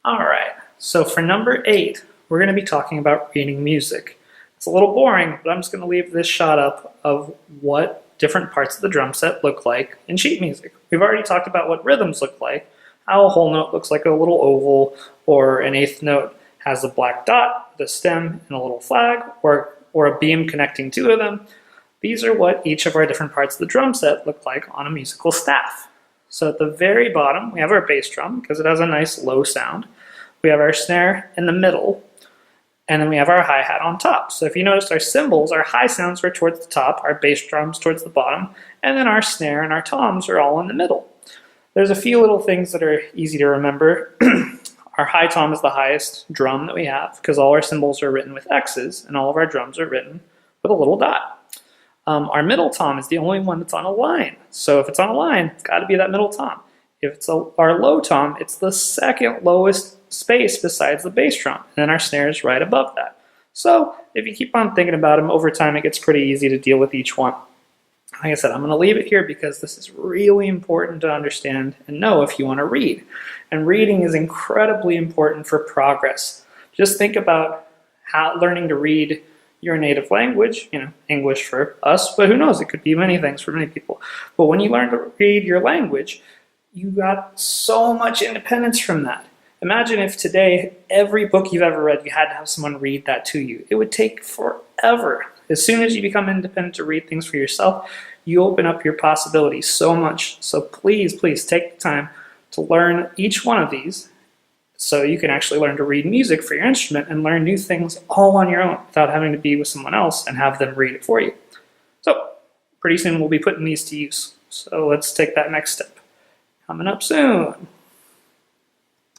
All right, so for number 8, we're going to be talking about reading music. It's a little boring, but I'm just going to leave this shot up of what different parts of the drum set look like in sheet music. We've already talked about what rhythms look like, how a whole note looks like a little oval, or an eighth note has a black dot, the stem, and a little flag, or a beam connecting two of them. These are what each of our different parts of the drum set look like on a musical staff. So at the very bottom, we have our bass drum because it has a nice low sound. We have our snare in the middle, and then we have our hi-hat on top. So if you notice our cymbals, our high sounds are towards the top, our bass drums towards the bottom, and then our snare and our toms are all in the middle. There's a few little things that are easy to remember. Our high tom is the highest drum that we have because all our cymbals are written with X's and all of our drums are written with a little dot. Our middle tom is the only one that's on a line. So if it's on a line, it's got to be that middle tom. If it's our low tom, it's the second lowest space besides the bass drum. And then our snare is right above that. So if you keep on thinking about them, over time it gets pretty easy to deal with each one. Like I said, I'm going to leave it here because this is really important to understand and know if you want to read. And reading is incredibly important for progress. Just think about how learning to read your native language, English for us, but who knows, it could be many things for many people. But when you learn to read your language, you got so much independence from that. Imagine if today, every book you've ever read, you had to have someone read that to you. It would take forever. As soon as you become independent to read things for yourself, you open up your possibilities so much. So please, please take the time to learn each one of these so you can actually learn to read music for your instrument and learn new things all on your own without having to be with someone else and have them read it for you. So pretty soon we'll be putting these to use. So let's take that next step. Coming up soon.